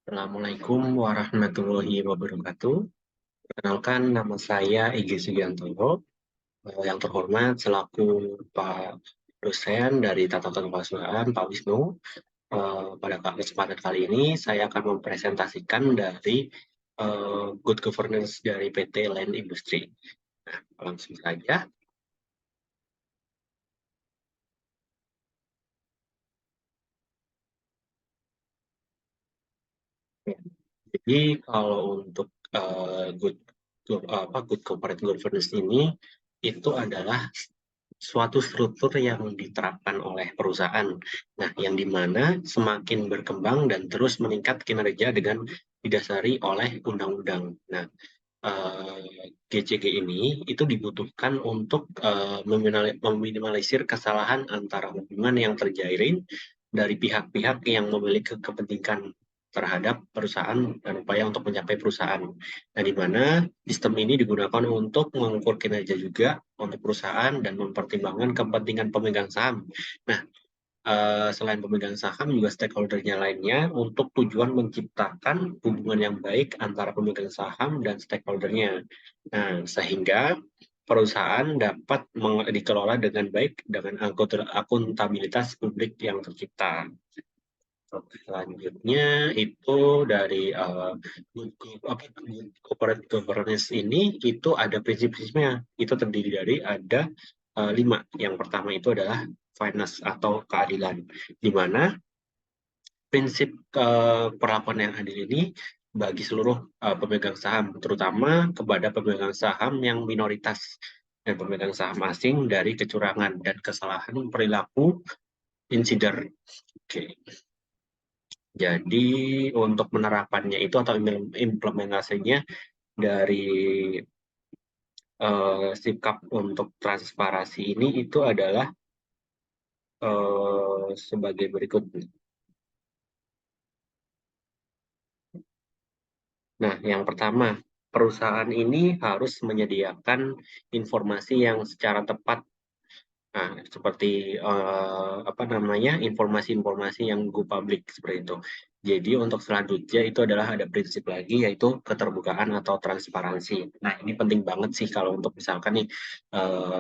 Assalamualaikum warahmatullahi wabarakatuh. Perkenalkan, nama saya Egy Sugiantoro. Yang terhormat selaku Pak dosen dari Tata Kelola Perusahaan, Pak Wisnu. Pada kesempatan kali ini, saya akan mempresentasikan dari Good Governance dari PT Land Industri. Nah, langsung saja. Jadi, kalau untuk good corporate governance ini, itu adalah suatu struktur yang diterapkan oleh perusahaan. Nah, yang dimana semakin berkembang dan terus meningkat kinerja dengan didasari oleh undang-undang. Nah, GCG ini itu dibutuhkan untuk meminimalisir kesalahan antara hubungan yang terjalin dari pihak-pihak yang memiliki kepentingan terhadap perusahaan dan upaya untuk mencapai perusahaan. Nah, di mana sistem ini digunakan untuk mengukur kinerja juga untuk perusahaan dan mempertimbangkan kepentingan pemegang saham. Nah, selain pemegang saham juga stakeholder-nya lainnya untuk tujuan menciptakan hubungan yang baik antara pemegang saham dan stakeholder-nya. Nah, sehingga perusahaan dapat dikelola dengan baik dengan akuntabilitas publik yang tercipta. Selanjutnya itu dari corporate governance ini itu ada prinsip-prinsipnya. Itu terdiri dari ada 5. Yang pertama itu adalah fairness atau keadilan, di mana prinsip perlakuan yang adil ini bagi seluruh pemegang saham, terutama kepada pemegang saham yang minoritas dan pemegang saham asing dari kecurangan dan kesalahan perilaku insider. Oke. Jadi untuk penerapannya itu atau implementasinya dari sikap untuk transparansi ini itu adalah sebagai berikut. Nah, yang pertama, perusahaan ini harus menyediakan informasi yang secara tepat. Nah, seperti apa namanya, informasi-informasi yang go public seperti itu. Jadi untuk selanjutnya itu adalah ada prinsip lagi yaitu keterbukaan atau transparansi. Nah, ini penting banget sih kalau untuk misalkan nih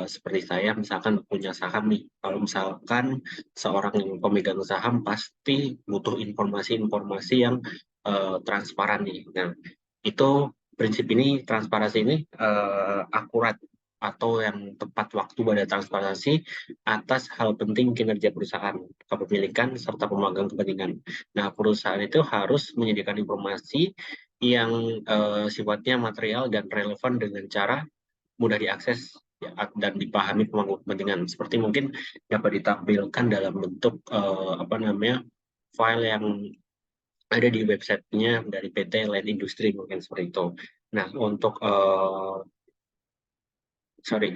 seperti saya misalkan punya saham nih. Kalau misalkan seorang yang pemegang saham pasti butuh informasi-informasi yang transparan nih. Nah, itu prinsip ini transparansi ini akurat atau yang tepat waktu pada transparansi atas hal penting kinerja perusahaan, kepemilikan, serta pemegang kepentingan. Nah, perusahaan itu harus menyediakan informasi yang sifatnya material dan relevan dengan cara mudah diakses ya, dan dipahami pemangku kepentingan. Seperti mungkin dapat ditampilkan dalam bentuk apa namanya file yang ada di websitenya dari PT Land Industri mungkin seperti itu. Nah, untuk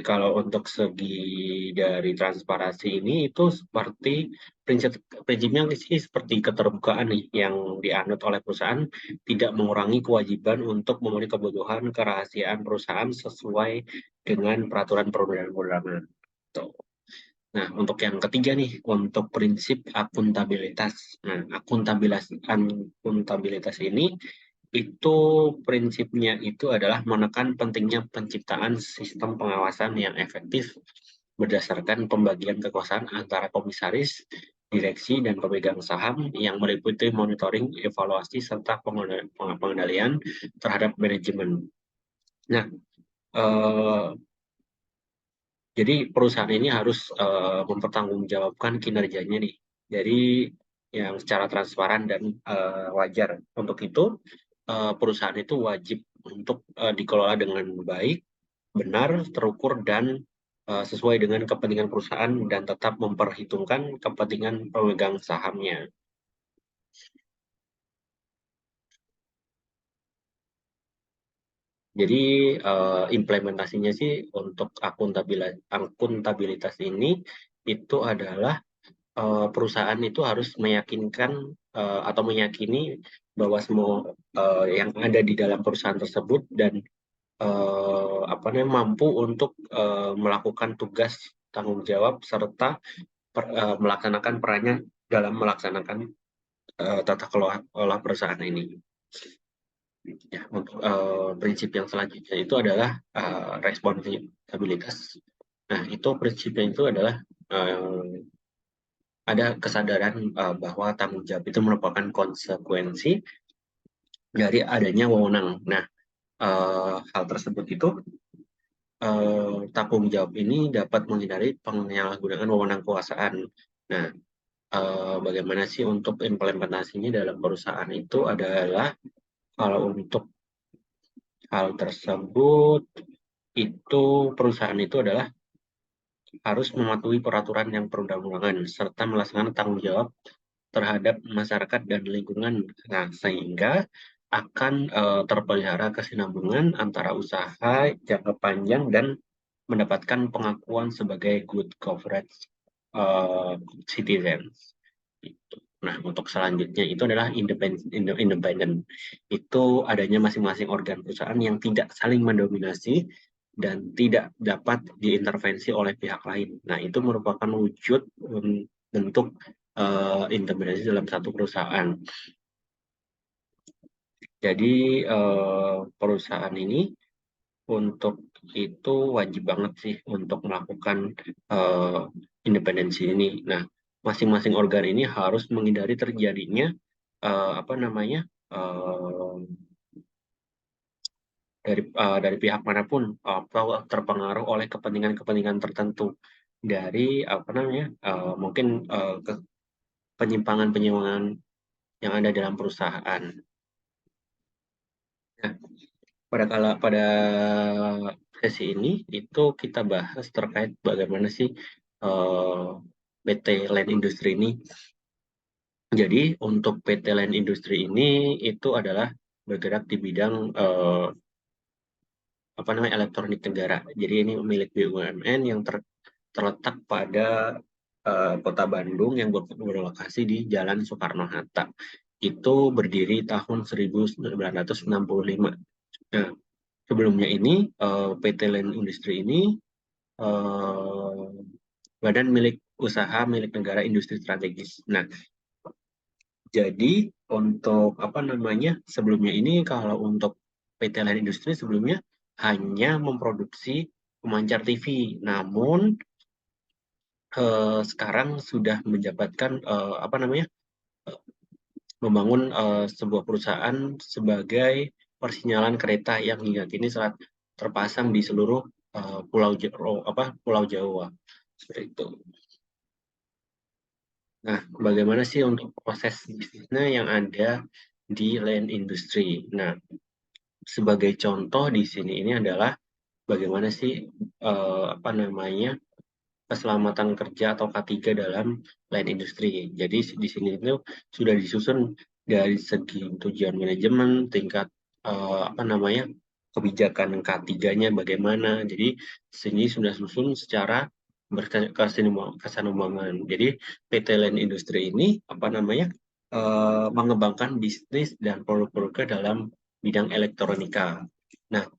kalau untuk segi dari transparansi ini itu seperti prinsip prinsipnya sih seperti keterbukaan nih yang dianut oleh perusahaan tidak mengurangi kewajiban untuk memenuhi kebutuhan kerahasiaan perusahaan sesuai dengan peraturan perundang-undangan. Tuh. Nah, untuk yang ketiga nih, untuk prinsip akuntabilitas. Nah, akuntabilitas ini itu prinsipnya itu adalah menekan pentingnya penciptaan sistem pengawasan yang efektif berdasarkan pembagian kekuasaan antara komisaris, direksi, dan pemegang saham yang meliputi monitoring, evaluasi, serta pengendalian terhadap manajemen. Nah, eh, jadi perusahaan ini harus mempertanggungjawabkan kinerjanya nih. Jadi yang secara transparan dan wajar. Untuk itu perusahaan itu wajib untuk dikelola dengan baik, benar, terukur dan sesuai dengan kepentingan perusahaan dan tetap memperhitungkan kepentingan pemegang sahamnya. Jadi implementasinya sih untuk akuntabilitas ini itu adalah perusahaan itu harus meyakinkan atau meyakini bahwa semua yang ada di dalam perusahaan tersebut dan apa namanya mampu untuk melakukan tugas tanggung jawab serta melaksanakan perannya dalam melaksanakan tata kelola perusahaan ini. Ya, untuk prinsip yang selanjutnya itu adalah responsibilitas. Nah, itu prinsipnya itu adalah ada kesadaran bahwa tanggung jawab itu merupakan konsekuensi dari adanya wewenang. Nah, hal tersebut itu tanggung jawab ini dapat menghindari penyalahgunaan wewenang kekuasaan. Nah, bagaimana sih untuk implementasinya dalam perusahaan itu adalah kalau untuk hal tersebut itu perusahaan itu adalah harus mematuhi peraturan yang perundang-undangan serta melaksanakan tanggung jawab terhadap masyarakat dan lingkungan. Nah, sehingga akan terpelihara kesinambungan antara usaha jangka panjang dan mendapatkan pengakuan sebagai good corporate citizens. Gitu. Nah, untuk selanjutnya itu adalah independen. Itu adanya masing-masing organ perusahaan yang tidak saling mendominasi dan tidak dapat diintervensi oleh pihak lain. Nah, itu merupakan wujud bentuk independensi dalam satu perusahaan. Jadi perusahaan ini untuk itu wajib banget sih untuk melakukan uh, independensi ini. Nah, masing-masing organ ini harus menghindari terjadinya apa namanya dari pihak manapun atau terpengaruh oleh kepentingan-kepentingan tertentu dari apa namanya mungkin penyimpangan-penyimpangan yang ada dalam perusahaan. Nah, pada sesi ini itu kita bahas terkait bagaimana sih PT Land Industri ini. Jadi untuk PT Land Industri ini itu adalah bergerak di bidang apa namanya elektronik negara. Jadi ini milik BUMN yang terletak pada Kota Bandung yang berlokasi di Jalan Soekarno-Hatta. Itu berdiri tahun 1965. Nah, sebelumnya ini PT Land Industri ini eh, badan milik usaha milik negara industri strategis. Nah, jadi untuk apa namanya sebelumnya ini kalau untuk PT Line Industri sebelumnya hanya memproduksi pemancar TV, namun sekarang sudah menjabatkan apa namanya membangun sebuah perusahaan sebagai persinyalan kereta yang hingga kini saat terpasang di seluruh Pulau Jawa seperti itu. Nah, bagaimana sih untuk proses bisnisnya yang ada di land industry? Nah, sebagai contoh di sini ini adalah bagaimana sih apa namanya keselamatan kerja atau K3 dalam land industry. Jadi di sini itu sudah disusun dari segi tujuan manajemen, tingkat apa namanya kebijakan K3-nya bagaimana. Jadi sini sudah susun secara berkesinambungan. Jadi PT Land Industri ini apa namanya mengembangkan bisnis dan produk-produknya dalam bidang elektronika. Nah,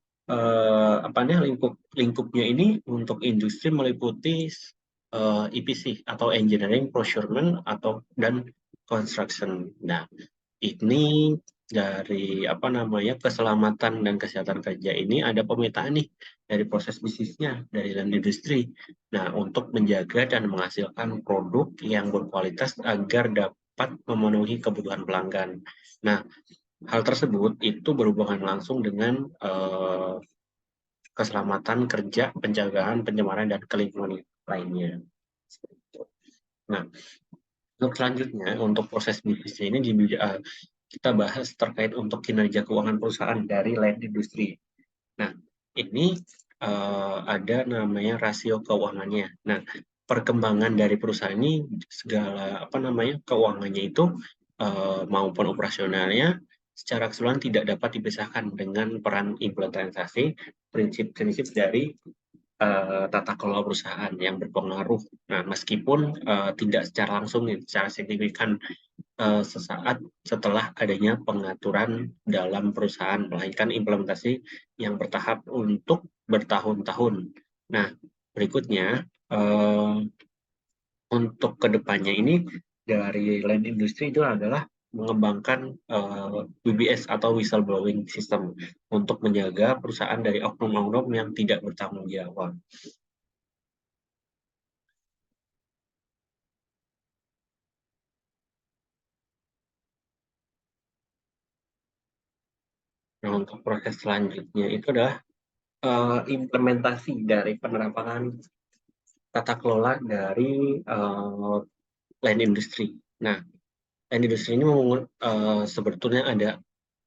apa namanya lingkupnya ini untuk industri meliputi EPC atau engineering, procurement atau dan construction. Nah, ini dari apa namanya keselamatan dan kesehatan kerja ini ada pemetaan nih dari proses bisnisnya dari land industry. Nah, untuk menjaga dan menghasilkan produk yang berkualitas agar dapat memenuhi kebutuhan pelanggan. Nah, hal tersebut itu berhubungan langsung dengan keselamatan kerja, pencegahan, pencemaran, dan kelingkungan lainnya. Nah, untuk selanjutnya, untuk proses bisnisnya ini kita bahas terkait untuk kinerja keuangan perusahaan dari land industry. Nah, ini ada namanya rasio keuangannya. Nah, perkembangan dari perusahaan ini segala apa namanya keuangannya itu maupun operasionalnya secara keseluruhan tidak dapat dipisahkan dengan peran implementasi prinsip-prinsip dari tata kelola perusahaan yang berpengaruh. Nah, meskipun tidak secara langsung, secara signifikan sesaat setelah adanya pengaturan dalam perusahaan, melainkan implementasi yang bertahap untuk bertahun-tahun. Nah, berikutnya untuk kedepannya ini dari land industry itu adalah mengembangkan WBS atau whistleblowing system untuk menjaga perusahaan dari oknum-oknum yang tidak bertanggung jawab. Nah, untuk proses selanjutnya itu adalah implementasi dari penerapan tata kelola dari land industry. Nah, land industry ini sebetulnya ada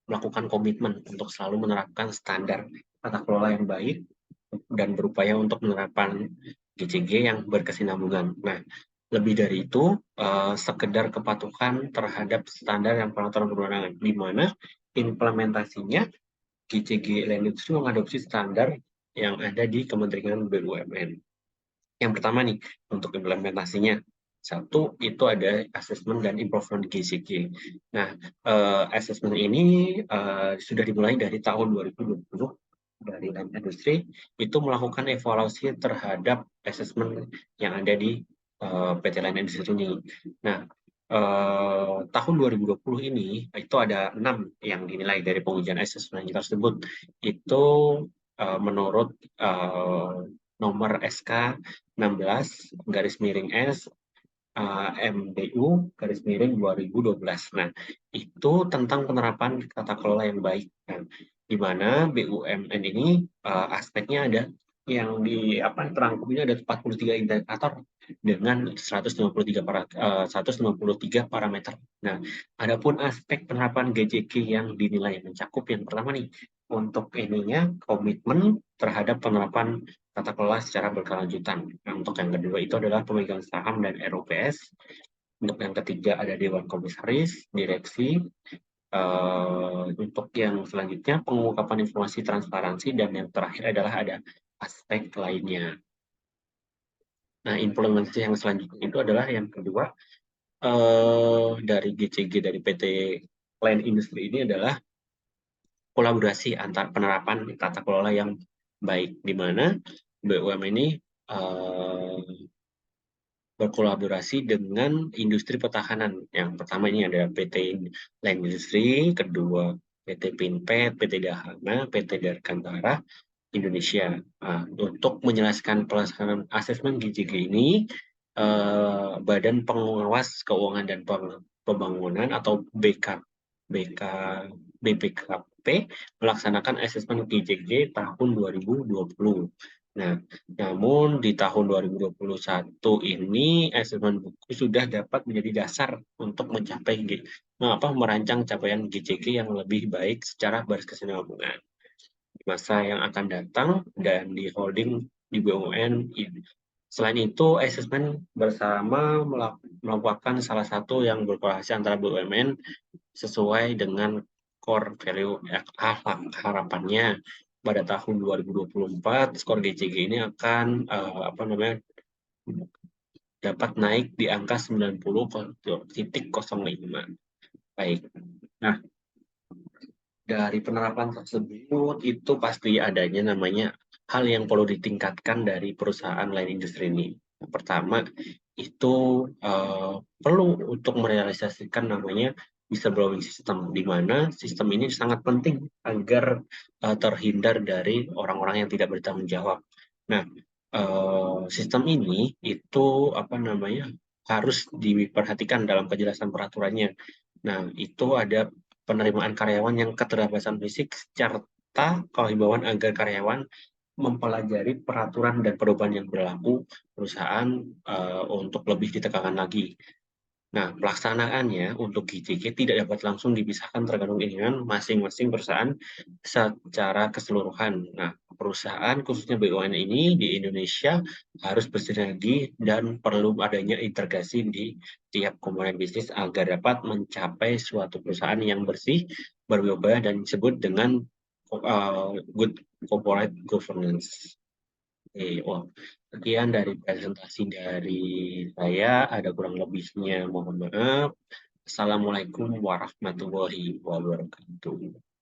melakukan komitmen untuk selalu menerapkan standar tata kelola yang baik dan berupaya untuk menerapkan GCG yang berkesinambungan. Nah, lebih dari itu, sekedar kepatuhan terhadap standar yang peraturan perundangan, di mana implementasinya GCG Land Industry mengadopsi standar yang ada di Kementerian BUMN. Yang pertama nih, untuk implementasinya. Satu, itu ada assessment dan improvement GCG. Nah, assessment ini sudah dimulai dari tahun 2020 dari Land Industry, itu melakukan evaluasi terhadap assessment yang ada di PT Land Industry ini. Nah, tahun 2020 ini, itu ada 6 yang dinilai dari pengujian assessment tersebut. Itu menurut nomor SK 16 garis miring S MDU garis miring 2012. Nah, itu tentang penerapan tata kelola yang baik. Nah, di mana BUMN ini aspeknya ada yang terangkum ini ada 43 indikator dengan 153 parameter. Nah, adapun aspek penerapan GCG yang dinilai mencakup yang pertama nih, untuk ininya komitmen terhadap penerapan tata kelola secara berkelanjutan. Nah, untuk yang kedua itu adalah pemegang saham dan ROPS. Untuk yang ketiga ada Dewan Komisaris, Direksi. Untuk yang selanjutnya pengungkapan informasi transparansi, dan yang terakhir adalah ada aspek lainnya. Nah, implementasi yang selanjutnya itu adalah yang kedua dari GCG dari PT Land Industry ini adalah kolaborasi antar penerapan tata kelola yang baik, di mana BUMN ini berkolaborasi dengan industri pertahanan. Yang pertama ini ada PT Land Industry, kedua PT Pinpet, PT Dahana, PT Dirgantara Indonesia. Untuk menjelaskan pelaksanaan asesmen GCG ini, Badan Pengawas Keuangan dan Pembangunan atau BK, BPKP melaksanakan asesmen GCG tahun 2020. Nah, namun di tahun 2021 ini asesmen buku sudah dapat menjadi dasar untuk merancang capaian GCG yang lebih baik secara berkesinambungan di masa yang akan datang dan di holding di BUMN. Selain itu, asesmen bersama merupakan salah satu yang berkolaborasi antara BUMN sesuai dengan core value harapannya pada tahun 2024 skor GCG ini akan dapat naik di angka 90,05. Baik. Nah, dari penerapan tersebut itu pasti adanya namanya hal yang perlu ditingkatkan dari perusahaan lain industri ini. Yang pertama itu perlu untuk merealisasikan namanya whistleblowing system, di mana sistem ini sangat penting agar terhindar dari orang-orang yang tidak bertanggung jawab. Nah, sistem ini itu harus diperhatikan dalam kejelasan peraturannya. Nah, itu ada penerimaan karyawan yang keterbatasan fisik serta kehimbauan agar karyawan mempelajari peraturan dan perubahan yang berlaku perusahaan untuk lebih ditekankan lagi. Nah, pelaksanaannya untuk GCG tidak dapat langsung dipisahkan tergantung keinginan masing-masing perusahaan secara keseluruhan. Nah, perusahaan khususnya BUMN ini di Indonesia harus bersinergi dan perlu adanya integrasi di tiap komponen bisnis agar dapat mencapai suatu perusahaan yang bersih, berwibawa, dan disebut dengan good corporate governance. Wah, sekian dari presentasi dari saya. Ada kurang lebihnya, mohon maaf. Assalamualaikum warahmatullahi wabarakatuh.